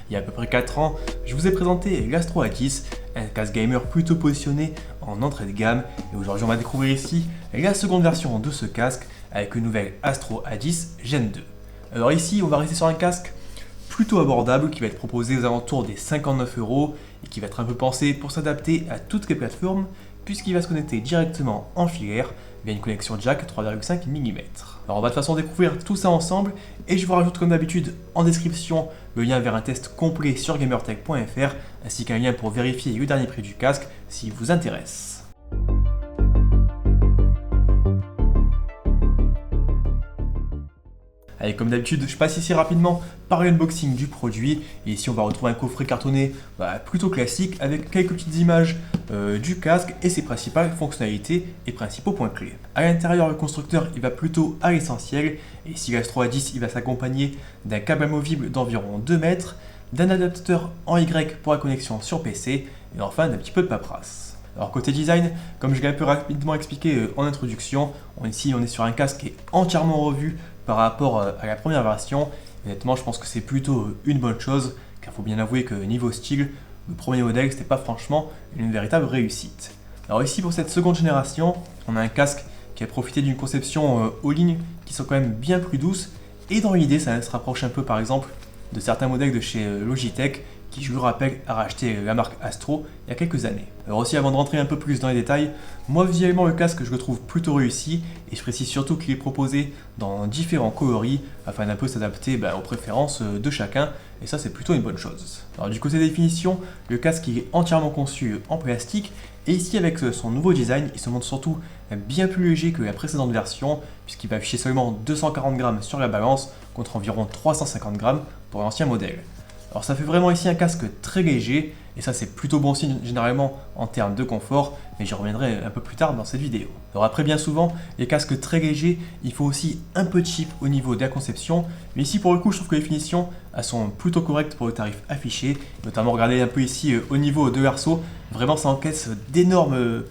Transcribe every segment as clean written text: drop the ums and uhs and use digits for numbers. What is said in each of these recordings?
Il y a à peu près 4 ans, je vous ai présenté l'Astro A10, un casque gamer plutôt positionné en entrée de gamme, et aujourd'hui on va découvrir ici la seconde version de ce casque avec une nouvelle Astro A10 Gen 2. Alors ici on va rester sur un casque plutôt abordable qui va être proposé aux alentours des 59 € et qui va être un peu pensé pour s'adapter à toutes les plateformes puisqu'il va se connecter directement en filaire via une connexion jack 3,5 mm. Alors on va de toute façon découvrir tout ça ensemble et je vous rajoute comme d'habitude en description le lien vers un test complet sur gamertech.fr ainsi qu'un lien pour vérifier le dernier prix du casque s'il vous intéresse. Allez, comme d'habitude, je passe ici rapidement par l'unboxing du produit. Et ici, on va retrouver un coffret cartonné plutôt classique avec quelques petites images du casque et ses principales fonctionnalités et principaux points clés. À l'intérieur, le constructeur il va plutôt à l'essentiel. Et ici, l'Astro A10 il va s'accompagner d'un câble amovible d'environ 2 mètres, d'un adaptateur en Y pour la connexion sur PC et enfin d'un petit peu de paperasse. Alors côté design, comme je l'ai un peu rapidement expliqué en introduction, ici on est sur un casque qui est entièrement revu par rapport à la première version. Honnêtement, je pense que c'est plutôt une bonne chose, car il faut bien avouer que niveau style, le premier modèle c'était pas franchement une véritable réussite. Alors ici pour cette seconde génération, on a un casque qui a profité d'une conception all-in qui sont quand même bien plus douces, et dans l'idée ça se rapproche un peu par exemple de certains modèles de chez Logitech, qui, je vous le rappelle, a racheté la marque Astro il y a quelques années. Alors aussi, avant de rentrer un peu plus dans les détails, moi visuellement le casque je le trouve plutôt réussi et je précise surtout qu'il est proposé dans différents coloris afin d'un peu s'adapter aux préférences de chacun et ça c'est plutôt une bonne chose. Alors du côté des finitions, le casque il est entièrement conçu en plastique et ici avec son nouveau design, il se montre surtout bien plus léger que la précédente version puisqu'il va afficher seulement 240 grammes sur la balance contre environ 350 grammes pour l'ancien modèle. Alors ça fait vraiment ici un casque très léger et ça c'est plutôt bon signe généralement en termes de confort, mais j'y reviendrai un peu plus tard dans cette vidéo. Alors après bien souvent, les casques très légers, il faut aussi un peu de chip au niveau de la conception, mais ici pour le coup je trouve que les finitions elles sont plutôt correctes pour le tarif affiché, notamment regardez un peu ici au niveau de l'arceau, vraiment ça encaisse d'énormes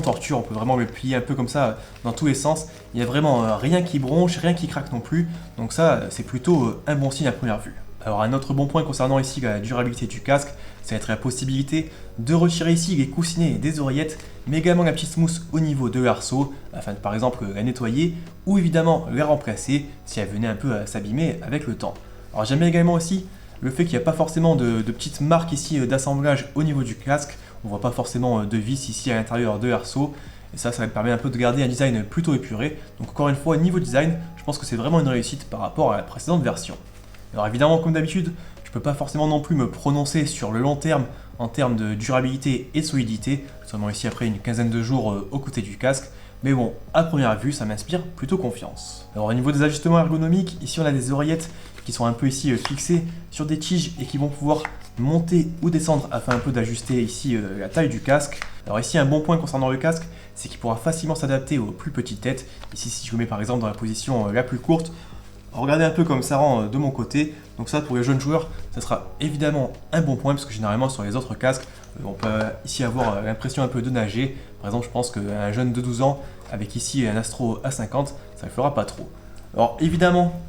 tortures, on peut vraiment le plier un peu comme ça dans tous les sens, il n'y a vraiment rien qui bronche, rien qui craque non plus, donc ça c'est plutôt un bon signe à première vue. Alors un autre bon point concernant ici la durabilité du casque, ça va être la possibilité de retirer ici les coussinets et des oreillettes, mais également la petite mousse au niveau de l'arceau, afin de par exemple la nettoyer, ou évidemment la remplacer si elle venait un peu à s'abîmer avec le temps. Alors j'aime bien également aussi le fait qu'il n'y a pas forcément de petites marques ici d'assemblage au niveau du casque, on ne voit pas forcément de vis ici à l'intérieur de l'arceau, et ça me permet un peu de garder un design plutôt épuré, donc encore une fois niveau design, je pense que c'est vraiment une réussite par rapport à la précédente version. Alors évidemment, comme d'habitude, je ne peux pas forcément non plus me prononcer sur le long terme en termes de durabilité et de solidité, seulement ici après une quinzaine de jours aux côtés du casque, mais bon, à première vue, ça m'inspire plutôt confiance. Alors au niveau des ajustements ergonomiques, ici on a des oreillettes qui sont un peu ici fixées sur des tiges et qui vont pouvoir monter ou descendre afin un peu d'ajuster ici la taille du casque. Alors ici un bon point concernant le casque, c'est qu'il pourra facilement s'adapter aux plus petites têtes. Ici si je le mets par exemple dans la position la plus courte, regardez un peu comme ça rend de mon côté, donc ça pour les jeunes joueurs, ça sera évidemment un bon point parce que généralement sur les autres casques, on peut ici avoir l'impression un peu de nager. Par exemple, je pense qu'un jeune de 12 ans avec ici un Astro A50, ça ne le fera pas trop. Alors évidemment,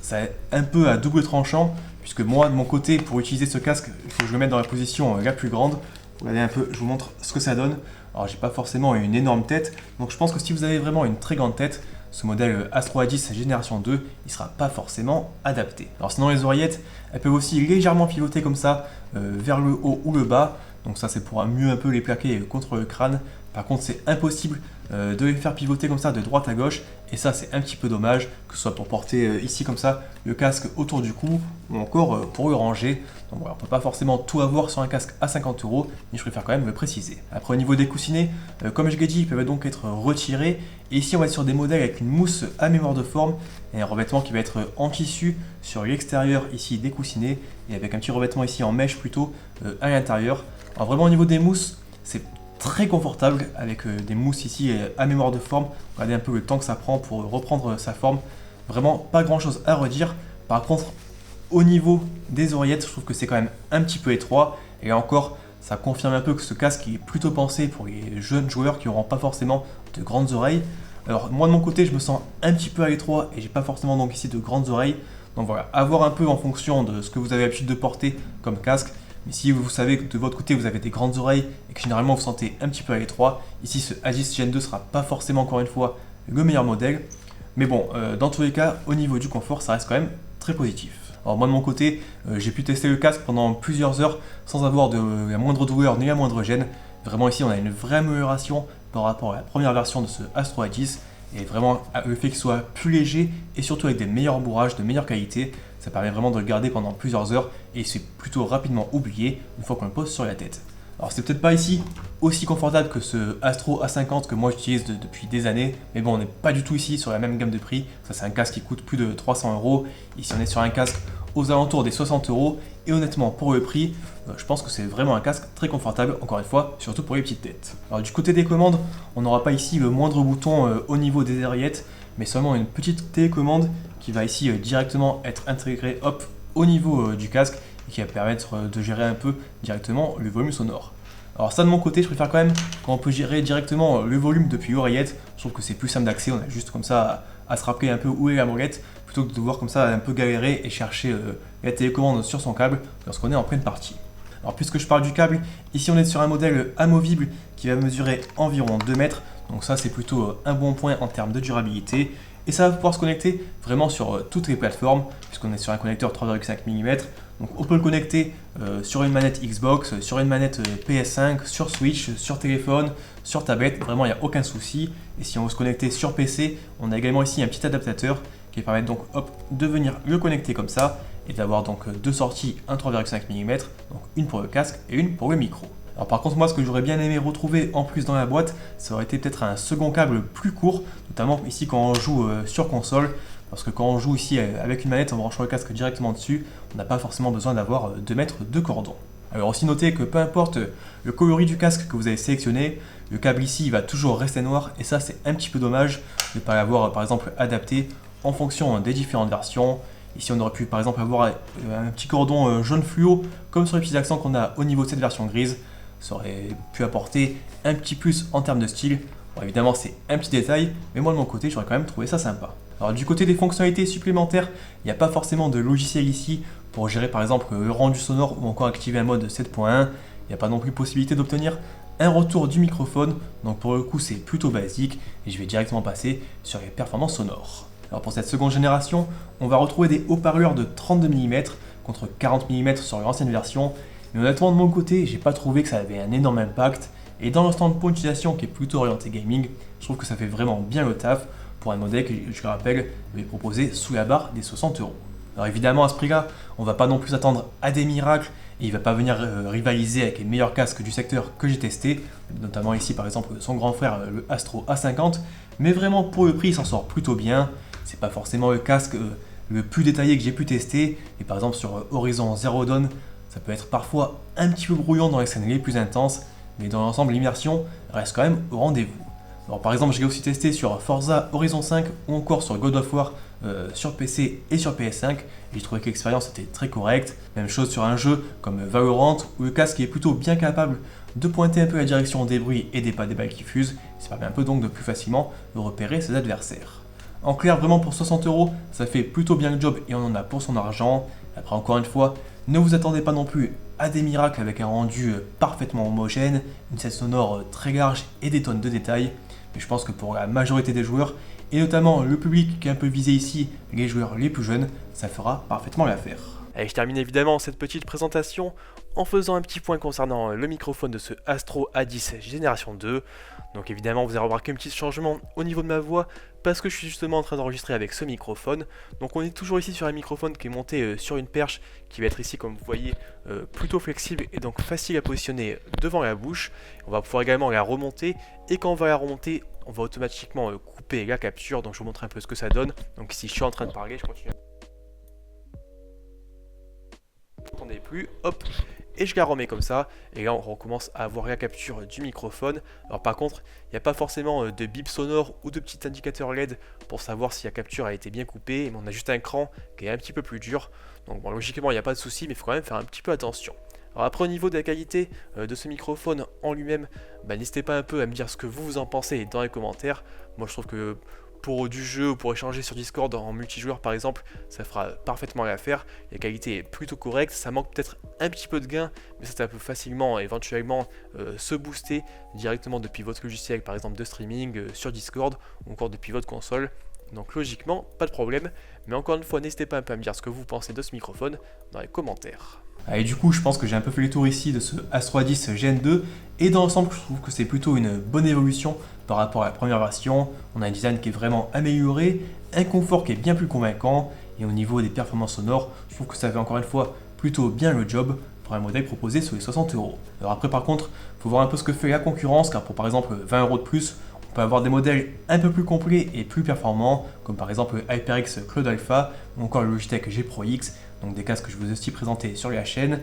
c'est un peu à double tranchant puisque moi de mon côté, pour utiliser ce casque, il faut que je le mette dans la position la plus grande. Regardez un peu, je vous montre ce que ça donne. Alors j'ai pas forcément une énorme tête, donc je pense que si vous avez vraiment une très grande tête, ce modèle Astro A10 génération 2, il ne sera pas forcément adapté. Alors sinon les oreillettes, elles peuvent aussi légèrement pivoter comme ça vers le haut ou le bas. Donc ça c'est pour mieux un peu les plaquer contre le crâne. Par contre c'est impossible de les faire pivoter comme ça de droite à gauche. Et ça c'est un petit peu dommage, que ce soit pour porter ici comme ça le casque autour du cou ou encore pour le ranger. Donc voilà, on ne peut pas forcément tout avoir sur un casque à 50 €, mais je préfère quand même le préciser. Après au niveau des coussinets, comme je l'ai dit, ils peuvent donc être retirés. Et ici on va être sur des modèles avec une mousse à mémoire de forme et un revêtement qui va être en tissu sur l'extérieur ici des coussinets et avec un petit revêtement ici en mèche plutôt à l'intérieur. Alors vraiment au niveau des mousses, c'est très confortable avec des mousses ici à mémoire de forme. Regardez un peu le temps que ça prend pour reprendre sa forme. Vraiment pas grand chose à redire. Par contre, au niveau des oreillettes, je trouve que c'est quand même un petit peu étroit. Et là encore, ça confirme un peu que ce casque est plutôt pensé pour les jeunes joueurs qui n'auront pas forcément de grandes oreilles. Alors moi de mon côté, je me sens un petit peu à l'étroit et j'ai pas forcément donc ici de grandes oreilles. Donc voilà, à voir un peu en fonction de ce que vous avez l'habitude de porter comme casque. Mais si vous savez que de votre côté vous avez des grandes oreilles et que généralement vous sentez un petit peu à l'étroit, ici ce Aegis Gen 2 sera pas forcément encore une fois le meilleur modèle. Mais bon, dans tous les cas, au niveau du confort, ça reste quand même très positif. Alors moi de mon côté, j'ai pu tester le casque pendant plusieurs heures sans avoir de la moindre douleur ni la moindre gêne. Vraiment ici on a une vraie amélioration par rapport à la première version de ce Astro A10. Et vraiment le fait qu'il soit plus léger et surtout avec des meilleurs bourrages, de meilleure qualité, ça permet vraiment de le garder pendant plusieurs heures et c'est plutôt rapidement oublié une fois qu'on le pose sur la tête. Alors c'est peut-être pas ici aussi confortable que ce Astro A50 que moi j'utilise depuis des années, mais bon on n'est pas du tout ici sur la même gamme de prix. Ça c'est un casque qui coûte plus de 300 €. Ici on est sur un casque aux alentours des 60 € et honnêtement pour le prix, je pense que c'est vraiment un casque très confortable, encore une fois, surtout pour les petites têtes. Alors du côté des commandes, on n'aura pas ici le moindre bouton au niveau des oreillettes, mais seulement une petite télécommande qui va ici directement être intégrée au niveau du casque et qui va permettre de gérer un peu directement le volume sonore. Alors ça de mon côté, je préfère quand même quand on peut gérer directement le volume depuis l'oreillette. Je trouve que c'est plus simple d'accès, on a juste comme ça à se rappeler un peu où est la molette, plutôt que de devoir comme ça un peu galérer et chercher la télécommande sur son câble lorsqu'on est en pleine partie. Alors puisque je parle du câble, ici on est sur un modèle amovible qui va mesurer environ 2 mètres, donc ça c'est plutôt un bon point en termes de durabilité. Et ça va pouvoir se connecter vraiment sur toutes les plateformes, puisqu'on est sur un connecteur 3,5 mm. Donc on peut le connecter sur une manette Xbox, sur une manette PS5, sur Switch, sur téléphone, sur tablette, vraiment il n'y a aucun souci. Et si on veut se connecter sur PC, on a également ici un petit adaptateur qui va permettre donc de venir le connecter comme ça et d'avoir donc deux sorties, un 3,5 mm, donc une pour le casque et une pour le micro. Alors par contre moi ce que j'aurais bien aimé retrouver en plus dans la boîte, ça aurait été peut-être un second câble plus court, notamment ici quand on joue sur console, parce que quand on joue ici avec une manette en branchant le casque directement dessus, on n'a pas forcément besoin d'avoir 2 mètres de cordon. Alors aussi notez que peu importe le coloris du casque que vous avez sélectionné, le câble ici il va toujours rester noir et ça c'est un petit peu dommage de ne pas l'avoir par exemple adapté en fonction des différentes versions. Ici on aurait pu par exemple avoir un petit cordon jaune fluo comme sur les petits accents qu'on a au niveau de cette version grise. Ça aurait pu apporter un petit plus en termes de style. Bon, évidemment c'est un petit détail, mais moi de mon côté j'aurais quand même trouvé ça sympa. Alors du côté des fonctionnalités supplémentaires, il n'y a pas forcément de logiciel ici pour gérer par exemple le rendu sonore ou encore activer un mode 7.1. Il n'y a pas non plus possibilité d'obtenir un retour du microphone, donc pour le coup c'est plutôt basique et je vais directement passer sur les performances sonores. Alors pour cette seconde génération, on va retrouver des haut-parleurs de 32 mm contre 40 mm sur l'ancienne version. Mais honnêtement de mon côté, j'ai pas trouvé que ça avait un énorme impact. Et dans le standpoint d'utilisation qui est plutôt orienté gaming, je trouve que ça fait vraiment bien le taf pour un modèle que je le rappelle, je vais proposer sous la barre des 60 €. Alors évidemment à ce prix-là, on va pas non plus attendre à des miracles et il va pas venir rivaliser avec les meilleurs casques du secteur que j'ai testé, notamment ici par exemple son grand frère le Astro A50, mais vraiment pour le prix il s'en sort plutôt bien. C'est pas forcément le casque le plus détaillé que j'ai pu tester, et par exemple sur Horizon Zero Dawn, ça peut être parfois un petit peu brouillon dans les scènes les plus intenses, mais dans l'ensemble l'immersion reste quand même au rendez-vous. Alors par exemple je l'ai aussi testé sur Forza Horizon 5 ou encore sur God of War sur PC et sur PS5 et j'ai trouvé que l'expérience était très correcte. Même chose sur un jeu comme Valorant où le casque est plutôt bien capable de pointer un peu la direction des bruits et des pas des balles qui fusent, ça permet un peu donc de plus facilement de repérer ses adversaires. En clair, vraiment pour 60 €, ça fait plutôt bien le job et on en a pour son argent. Après encore une fois, ne vous attendez pas non plus à des miracles avec un rendu parfaitement homogène, une scène sonore très large et des tonnes de détails. Mais je pense que pour la majorité des joueurs, et notamment le public qui est un peu visé ici, les joueurs les plus jeunes, ça fera parfaitement l'affaire. Allez, je termine évidemment cette petite présentation en faisant un petit point concernant le microphone de ce Astro A10 Génération 2. Donc évidemment vous avez remarqué un petit changement au niveau de ma voix parce que je suis justement en train d'enregistrer avec ce microphone. Donc on est toujours ici sur un microphone qui est monté sur une perche qui va être ici comme vous voyez plutôt flexible et donc facile à positionner devant la bouche. On va pouvoir également la remonter et quand on va la remonter on va automatiquement couper la capture. Donc je vous montre un peu ce que ça donne. Donc ici je suis en train de parler, je continue. N'entendez plus, hop, et je la remets comme ça, et là on recommence à avoir la capture du microphone. Alors par contre, il n'y a pas forcément de bip sonore ou de petit indicateur LED pour savoir si la capture a été bien coupée, mais on a juste un cran qui est un petit peu plus dur. Donc bon, logiquement il n'y a pas de souci, mais il faut quand même faire un petit peu attention. Alors après au niveau de la qualité de ce microphone en lui-même, n'hésitez pas un peu à me dire ce que vous en pensez dans les commentaires. Moi je trouve que pour du jeu ou pour échanger sur Discord en multijoueur par exemple, ça fera parfaitement l'affaire. La qualité est plutôt correcte, ça manque peut-être un petit peu de gain, mais ça peut facilement, éventuellement, se booster directement depuis votre logiciel, par exemple de streaming, sur Discord, ou encore depuis votre console. Donc logiquement, pas de problème, mais encore une fois, n'hésitez pas un peu à me dire ce que vous pensez de ce microphone dans les commentaires. Et du coup, je pense que j'ai un peu fait le tour ici de ce Astro A10 Gen 2, et dans l'ensemble, je trouve que c'est plutôt une bonne évolution par rapport à la première version. On a un design qui est vraiment amélioré, un confort qui est bien plus convaincant, et au niveau des performances sonores, je trouve que ça fait encore une fois plutôt bien le job pour un modèle proposé sur les 60€. Alors après, par contre, il faut voir un peu ce que fait la concurrence, car pour par exemple 20€ de plus, on peut avoir des modèles un peu plus complets et plus performants, comme par exemple le HyperX Cloud Alpha ou encore le Logitech G Pro X, donc des casques que je vous ai aussi présentés sur la chaîne.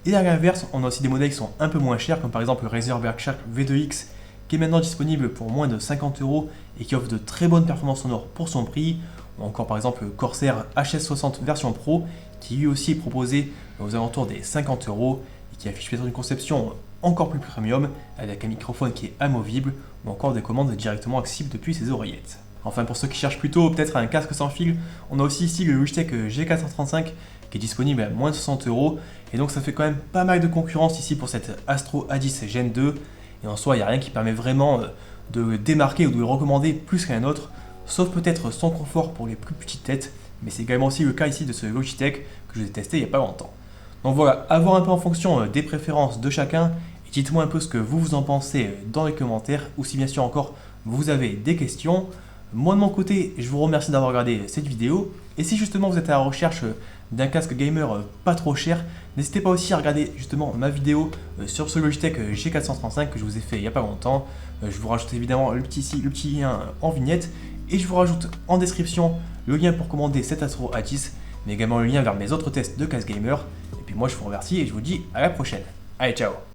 Et à l'inverse, on a aussi des modèles qui sont un peu moins chers, comme par exemple le Razer Bergshark V2X, qui est maintenant disponible pour moins de 50€ et qui offre de très bonnes performances sonores pour son prix, ou encore par exemple le Corsair HS60 version Pro, qui lui aussi est proposé aux alentours des 50€ et qui affiche peut-être une conception encore plus premium, avec un microphone qui est amovible, ou encore des commandes directement accessibles depuis ses oreillettes. Enfin, pour ceux qui cherchent plutôt peut-être un casque sans fil, on a aussi ici le Logitech G435 qui est disponible à moins de 60€, et donc ça fait quand même pas mal de concurrence ici pour cette Astro A10 Gen 2, et en soi il n'y a rien qui permet vraiment de le démarquer ou de le recommander plus qu'un autre, sauf peut-être son confort pour les plus petites têtes, mais c'est également aussi le cas ici de ce Logitech que je vous ai testé il n'y a pas longtemps. Donc voilà, à voir un peu en fonction des préférences de chacun, et dites-moi un peu ce que vous en pensez dans les commentaires, ou si bien sûr encore vous avez des questions. Moi de mon côté, je vous remercie d'avoir regardé cette vidéo, et si justement vous êtes à la recherche d'un casque gamer pas trop cher, n'hésitez pas aussi à regarder justement ma vidéo sur ce Logitech G435 que je vous ai fait il n'y a pas longtemps. Je vous rajoute évidemment le petit lien en vignette, et je vous rajoute en description le lien pour commander cet Astro A10, mais également le lien vers mes autres tests de casque gamer. Et puis moi je vous remercie et je vous dis à la prochaine. Allez, ciao!